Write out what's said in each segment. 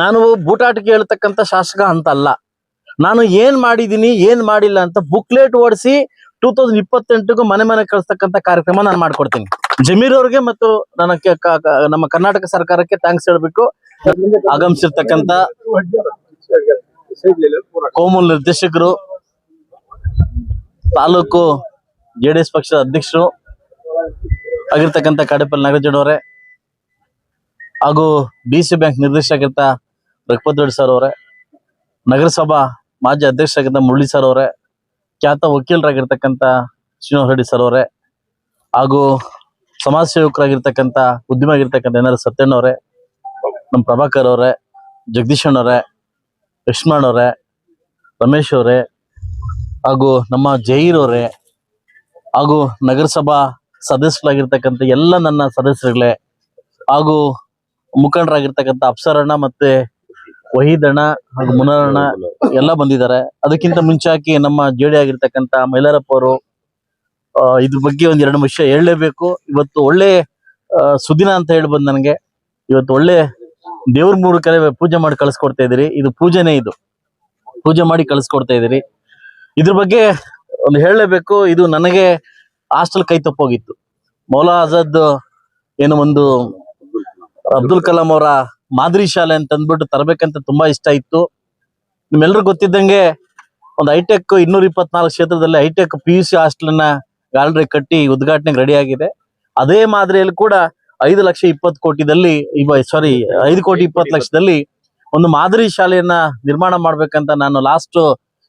ನಾನು ಬೂಟಾಟಿಕೆ ಹೇಳ್ತಕ್ಕಂಥ ಶಾಸಕ ಅಂತ ಅಲ್ಲ. ನಾನು ಏನ್ ಮಾಡಿದೀನಿ ಏನ್ ಮಾಡಿಲ್ಲ ಅಂತ ಬುಕ್ಲೆಟ್ ಓಡಿಸಿ 2028 ಮನೆ ಮನೆ ಕಳಿಸ್ತಕ್ಕಂಥ ಕಾರ್ಯಕ್ರಮ ನಾನು ಮಾಡ್ಕೊಡ್ತೀನಿ. ಜಮೀರ್ ಅವ್ರಿಗೆ ಮತ್ತು ನಮ್ಮ ಕರ್ನಾಟಕ ಸರ್ಕಾರಕ್ಕೆ ಥ್ಯಾಂಕ್ಸ್ ಹೇಳ್ಬೇಕು. ಆಗಮಿಸಿರ್ತಕ್ಕಂಥ ಕೋಮುಲ್ ನಿರ್ದೇಶಕರು, ತಾಲೂಕು JDS ಪಕ್ಷದ ಅಧ್ಯಕ್ಷರು ಆಗಿರ್ತಕ್ಕಂಥ ಕಾಡೇಪಲ್ಲಿ ನಾಗರಾಜ್ ಅವರೇ, ಹಾಗೂ DC bank ನಿರ್ದೇಶಕರಾಗಿರ್ತ Raghupath Reddy sir ಅವರೇ, ನಗರಸಭಾ ಮಾಜಿ ಅಧ್ಯಕ್ಷರಾಗಿದ್ದ ಮುರಳಿ ಸರ್ ಅವರೇ, ಖ್ಯಾತ ವಕೀಲರಾಗಿರ್ತಕ್ಕಂಥ ಶ್ರೀನಿವಾಸ ರೆಡ್ಡಿ ಸರ್ ಅವರೇ, ಹಾಗೂ ಸಮಾಜ ಸೇವಕರಾಗಿರ್ತಕ್ಕಂಥ ಉದ್ಯಮ ಆಗಿರ್ತಕ್ಕಂಥ NR ಸತ್ಯಣ್ಣ ಅವರೇ, ನಮ್ಮ ಪ್ರಭಾಕರ್ ಅವರೇ, ಜಗದೀಶಣ್ಣ ಅವರೇ, ಲಕ್ಷ್ಮಣ್ ಅವರೇ, ರಮೇಶ್ ಅವರೇ, ಹಾಗೂ ನಮ್ಮ ಜಹೀರ್ ಅವರೇ, ಹಾಗೂ ನಗರಸಭಾ ಸದಸ್ಯರಾಗಿರ್ತಕ್ಕಂಥ ಎಲ್ಲ ನನ್ನ ಸದಸ್ಯರುಗಳೇ, ಹಾಗೂ ಮುಖಂಡರಾಗಿರ್ತಕ್ಕಂಥ ಅಪ್ಸರಣ್ಣ ಮತ್ತೆ ವಹೀದ್ ಅಣ್ಣ ಹಾಗೂ ಮುನರಣ್ಣ ಎಲ್ಲ ಬಂದಿದ್ದಾರೆ. ಅದಕ್ಕಿಂತ ಮುಂಚಾಕಿ ನಮ್ಮ ಜೇಡಿ ಆಗಿರ್ತಕ್ಕಂಥ ಮೈಲಾರಪ್ಪ ಅವರು, ಇದ್ರ ಬಗ್ಗೆ ಒಂದ್ ಎರಡು ವಿಷಯ ಹೇಳಲೇಬೇಕು. ಇವತ್ತು ಒಳ್ಳೆ ಸುದಿನ ಅಂತ ಹೇಳಿ ಬಂದ್ ನನಗೆ. ಇವತ್ತು ಒಳ್ಳೆ ದೇವ್ರ ಮೂರು ಕಡೆ ಪೂಜೆ ಮಾಡಿ ಕಳಿಸ್ಕೊಡ್ತಾ ಇದ್ದೀರಿ. ಇದು ಪೂಜೆನೇ, ಇದು ಪೂಜೆ ಮಾಡಿ ಕಳಿಸ್ಕೊಡ್ತಾ ಇದ್ದೀರಿ. ಇದ್ರ ಬಗ್ಗೆ ಒಂದು ಹೇಳಲೇಬೇಕು. ಇದು ನನಗೆ ಹಾಸ್ಟೆಲ್ ಕೈ ತಪ್ಪೋಗಿತ್ತು. ಮೌಲಾ ಆಜಾದ್ ಏನು ಒಂದು ಅಬ್ದುಲ್ ಕಲಾಂ ಅವರ ಮಾದರಿ ಶಾಲೆ ಅಂತ ಅಂದ್ಬಿಟ್ಟು ತರಬೇಕಂತ ತುಂಬಾ ಇಷ್ಟ ಇತ್ತು. ನಿಮ್ಮೆಲ್ಲರೂ ಗೊತ್ತಿದ್ದಂಗೆ ಒಂದು ಹೈಟೆಕ್ 224 ಕ್ಷೇತ್ರದಲ್ಲಿ ಹೈಟೆಕ್ PUC ಹಾಸ್ಟೆಲ್ ಗ್ಯಾಲರಿ ಕಟ್ಟಿ ಉದ್ಘಾಟನೆಗೆ ರೆಡಿ ಆಗಿದೆ. ಅದೇ ಮಾದರಿಯಲ್ಲಿ ಕೂಡ 5,20,20,00,000ದಲ್ಲಿ 5,20,00,000ದಲ್ಲಿ ಒಂದು ಮಾದರಿ ಶಾಲೆಯನ್ನ ನಿರ್ಮಾಣ ಮಾಡ್ಬೇಕಂತ ನಾನು ಲಾಸ್ಟ್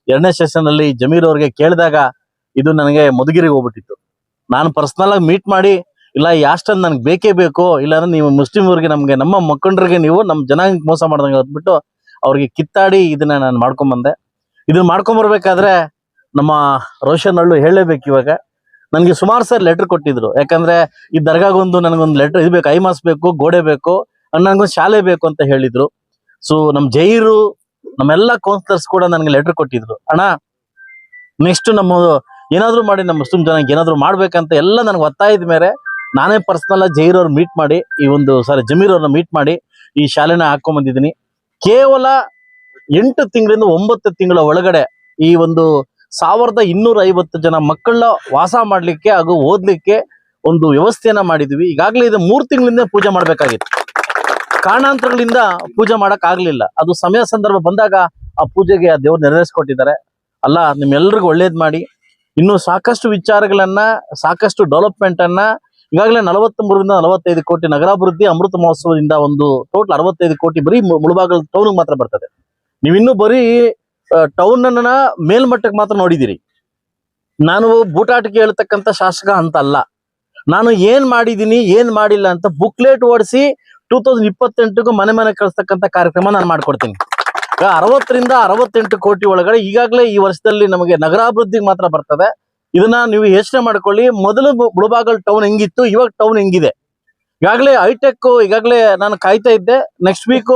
2ನೇ ಸೆಷನ್ ಅಲ್ಲಿ ಜಮೀರ್ ಅವ್ರಿಗೆ ಕೇಳಿದಾಗ ಇದು ನನಗೆ ಮಧುಗಿರಿಗೆ ಹೋಗ್ಬಿಟ್ಟಿತ್ತು. ನಾನು ಪರ್ಸನಲ್ ಆಗಿ ಮೀಟ್ ಮಾಡಿ, ಇಲ್ಲ ಈ ಹಾಸ್ಟೆಲ್ ನನಗೆ ಬೇಕೇ ಬೇಕು, ಇಲ್ಲಾಂದ್ರೆ ನೀವು ಮುಸ್ಲಿಂ ಅವ್ರಿಗೆ ನಮ್ಮ ಮಕ್ಕಳಿಗೆ ನೀವು ನಮ್ಮ ಜನಾಂಗಕ್ಕೆ ಮೋಸ ಮಾಡ್ದಂಗೆ ಅಂದ್ಬಿಟ್ಟು ಅವ್ರಿಗೆ ಕಿತ್ತಾಡಿ ಇದನ್ನ ನಾನು ಮಾಡ್ಕೊಂಬಂದೆ. ಇದನ್ನ ಮಾಡ್ಕೊಂಬರ್ಬೇಕಾದ್ರೆ ನಮ್ಮ ರೋಷನ್ ಅಳ್ಳು ಹೇಳಲೇಬೇಕು. ಇವಾಗ ನನಗೆ ಸುಮಾರು ಸರ್ ಲೆಟರ್ ಕೊಟ್ಟಿದ್ರು. ಯಾಕಂದ್ರೆ ಈ ದರ್ಗಾಗೊಂದು ನನಗೊಂದು ಲೆಟರ್ ಇದು ಬೇಕು, ಐಮಾಸ್ ಬೇಕು, ಗೋಡೆ ಬೇಕು, ನನಗೊಂದು ಶಾಲೆ ಬೇಕು ಅಂತ ಹೇಳಿದ್ರು. ಸೊ ನಮ್ಮ ಜೈರು ನಮ್ಮೆಲ್ಲ ಕೌನ್ಸಿಲರ್ಸ್ ಕೂಡ ನನಗೆ ಲೆಟರ್ ಕೊಟ್ಟಿದ್ರು. ಅಣ್ಣ ನೆಕ್ಸ್ಟ್ ನಮ್ಮ ಏನಾದ್ರು ಮಾಡಿ ನಮ್ಮ ಮುಸ್ಲಿಂ ಜನಾಂಗ ಏನಾದ್ರು ಮಾಡ್ಬೇಕಂತ ಎಲ್ಲ ನನಗೆ ಒತ್ತಾಯದ ಮೇಲೆ ನಾನೇ ಪರ್ಸನಲ್ ಆಗಿ ಜಹೀರ್ ಅವ್ರು ಮೀಟ್ ಮಾಡಿ ಜಮೀರ್ ಅವ್ರನ್ನ ಮೀಟ್ ಮಾಡಿ ಈ ಶಾಲೆನ ಹಾಕೊಂಡ್ ಬಂದಿದ್ದೀನಿ. ಕೇವಲ 8 ತಿಂಗಳಿಂದ 9 ತಿಂಗಳ ಒಳಗಡೆ ಈ ಒಂದು 1,250 ಜನ ಮಕ್ಕಳ ವಾಸ ಮಾಡ್ಲಿಕ್ಕೆ ಹಾಗೂ ಓದ್ಲಿಕ್ಕೆ ಒಂದು ವ್ಯವಸ್ಥೆಯನ್ನ ಮಾಡಿದ್ವಿ. ಈಗಾಗಲೇ ಇದು 3 ತಿಂಗಳಿಂದ ಪೂಜೆ ಮಾಡ್ಬೇಕಾಗಿತ್ತು. ಕಾರಣಾಂತರಗಳಿಂದ ಪೂಜೆ ಮಾಡಕ್ ಆಗ್ಲಿಲ್ಲ. ಅದು ಸಮಯ ಸಂದರ್ಭ ಬಂದಾಗ ಆ ಪೂಜೆಗೆ ಆ ದೇವ್ರು ನೆರವೇರಿಸ್ಕೊಟ್ಟಿದ್ದಾರೆ. ಅಲ್ಲ, ನಿಮ್ಮೆಲ್ರಿಗೂ ಒಳ್ಳೇದ್ ಮಾಡಿ ಇನ್ನು ಸಾಕಷ್ಟು ವಿಚಾರಗಳನ್ನ, ಸಾಕಷ್ಟು ಡೆವಲಪ್ಮೆಂಟ್ ಅನ್ನ ಈಗಾಗಲೇ 43ರಿಂದ 45 ಕೋಟಿ ನಗರಾಭಿವೃದ್ಧಿ ಅಮೃತ ಮಹೋತ್ಸವದಿಂದ ಒಂದು ಟೋಟಲ್ 65 ಕೋಟಿ ಬರೀ ಮುಳಬಾಗಲ್ ಟೌನ್ ಮಾತ್ರ ಬರ್ತದೆ. ನೀವಿನ್ನೂ ಬರೀ ಟೌನ್ ಅನ್ನ ಮೇಲ್ಮಟ್ಟಕ್ಕೆ ಮಾತ್ರ ನೋಡಿದಿರಿ. ನಾನು ಬೂಟಾಟಿಕೆ ಹೇಳ್ತಕ್ಕಂಥ ಶಾಸಕ ಅಂತ ಅಲ್ಲ. ನಾನು ಏನ್ ಮಾಡಿದೀನಿ ಏನ್ ಮಾಡಿಲ್ಲ ಅಂತ ಬುಕ್ಲೆಟ್ ಓಡಿಸಿ 2028 ಮನೆ ಮನೆ ಕಳಿಸ್ತಕ್ಕಂಥ ಕಾರ್ಯಕ್ರಮ ನಾನು ಮಾಡ್ಕೊಡ್ತೀನಿ. 60ರಿಂದ 68 ಕೋಟಿ ಒಳಗಡೆ ಈಗಾಗಲೇ ಈ ವರ್ಷದಲ್ಲಿ ನಮಗೆ ನಗರಾಭಿವೃದ್ಧಿಗೆ ಮಾತ್ರ ಬರ್ತದೆ. ಇದನ್ನ ನೀವು ಯೋಚನೆ ಮಾಡ್ಕೊಳ್ಳಿ. ಮೊದಲು ಮುಳಬಾಗಲ್ ಟೌನ್ ಹೆಂಗಿತ್ತು, ಇವಾಗ ಟೌನ್ ಹೆಂಗಿದೆ. ಈಗಾಗಲೇ ಹೈಟೆಕ್ ಈಗಾಗಲೇ ನಾನು ಕಾಯ್ತಾ ಇದ್ದೆ. ನೆಕ್ಸ್ಟ್ ವೀಕ್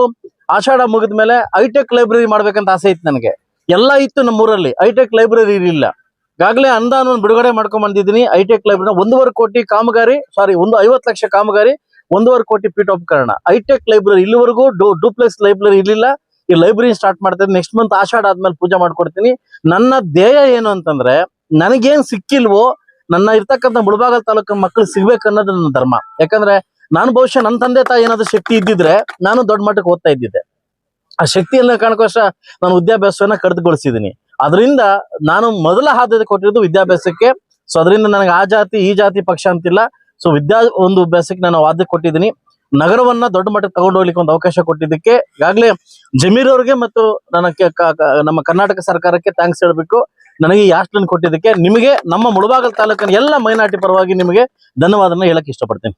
ಆಷಾಢ ಮುಗಿದ ಮೇಲೆ ಹೈಟೆಕ್ ಲೈಬ್ರರಿ ಮಾಡ್ಬೇಕಂತ ಆಸೆ ಇತ್ತು ನನಗೆ. ಎಲ್ಲ ಇತ್ತು ನಮ್ಮೂರಲ್ಲಿ, ಹೈಟೆಕ್ ಲೈಬ್ರರಿ ಇರಲಿಲ್ಲ. ಈಗಾಗಲೇ ಅನುದಾನವನ್ನು ಬಿಡುಗಡೆ ಮಾಡ್ಕೊಂಡ್ ಬಂದಿದ್ದೀನಿ. ಹೈಟೆಕ್ ಲೈಬ್ರರಿ 1.5 ಕೋಟಿ ಕಾಮಗಾರಿ, 50 ಲಕ್ಷ ಕಾಮಗಾರಿ, 1.5 ಕೋಟಿ ಪೀಠೋಪಕರಣ. ಹೈಟೆಕ್ ಲೈಬ್ರರಿ ಇಲ್ಲಿವರೆಗೂ ಡೂಪ್ಲೆಕ್ಸ್ ಲೈಬ್ರರಿ ಇರಲಿಲ್ಲ. ಈ ಲೈಬ್ರರಿ ಸ್ಟಾರ್ಟ್ ಮಾಡ್ತೀನಿ. ನೆಕ್ಸ್ಟ್ ಮಂತ್ ಆಷಾಢ ಆದ್ಮೇಲೆ ಪೂಜೆ ಮಾಡ್ಕೊಡ್ತೀನಿ. ನನ್ನ ಧ್ಯೇಯ ಏನು ಅಂತಂದ್ರೆ, ನನಗೇನ್ ಸಿಕ್ಕಿಲ್ವೋ ನನ್ನ ಇರ್ತಕ್ಕಂಥ ಮುಳಬಾಗಲ್ ತಾಲೂಕಿನ ಮಕ್ಕಳು ಸಿಗ್ಬೇಕು ಅನ್ನೋದು ನನ್ನ ಧರ್ಮ. ಯಾಕಂದ್ರೆ ನಾನು ಬಹುಶಃ ನನ್ನ ತಂದೆ ತಾಯಿ ಏನಾದ್ರು ಶಕ್ತಿ ಇದ್ದಿದ್ರೆ ನಾನು ದೊಡ್ಡ ಮಟ್ಟಕ್ಕೆ ಓದ್ತಾ ಇದ್ದಿದ್ದೆ. ಆ ಶಕ್ತಿಯನ್ನ ಕಾರಣಕ್ಕೋಸ್ಕರ ನಾನು ವಿದ್ಯಾಭ್ಯಾಸವನ್ನ ಕಡಿದುಗೊಳಿಸಿದ್ದೀನಿ. ಅದರಿಂದ ನಾನು ಮೊದಲ ಆದ್ಯತೆ ಕೊಟ್ಟಿರೋದು ವಿದ್ಯಾಭ್ಯಾಸಕ್ಕೆ. ಸೊ ಅದರಿಂದ ನನಗೆ ಆ ಜಾತಿ ಈ ಜಾತಿ ಪಕ್ಷ ಅಂತಿಲ್ಲ. ಸೊ ಒಂದು ಅಭ್ಯಾಸಕ್ಕೆ ನಾನು ಆದ್ಯತೆ ಕೊಟ್ಟಿದ್ದೀನಿ. ನಗರವನ್ನ ದೊಡ್ಡ ಮಟ್ಟಕ್ಕೆ ತಗೊಂಡು ಹೋಗ್ಲಿಕ್ಕೆ ಒಂದು ಅವಕಾಶ ಕೊಟ್ಟಿದ್ದಕ್ಕೆ ಈಗಾಗಲೇ ಜಮೀರ್ ಅವ್ರಿಗೆ ಮತ್ತು ನಮ್ಮ ಕರ್ನಾಟಕ ಸರ್ಕಾರಕ್ಕೆ ಥ್ಯಾಂಕ್ಸ್ ಹೇಳ್ಬೇಕು. ನನಗೆ ಈ ಹಾಸ್ಟೆಲ್ ಕೊಟ್ಟಿದ್ದಕ್ಕೆ ನಿಮಗೆ ನಮ್ಮ ಮುಳಬಾಗಲ್ ತಾಲೂಕಿನ ಎಲ್ಲ ಮೈನಾರಿಟಿ ಪರವಾಗಿ ನಿಮಗೆ ಧನ್ಯವಾದನ ಹೇಳಕ್ ಇಷ್ಟಪಡ್ತೀನಿ.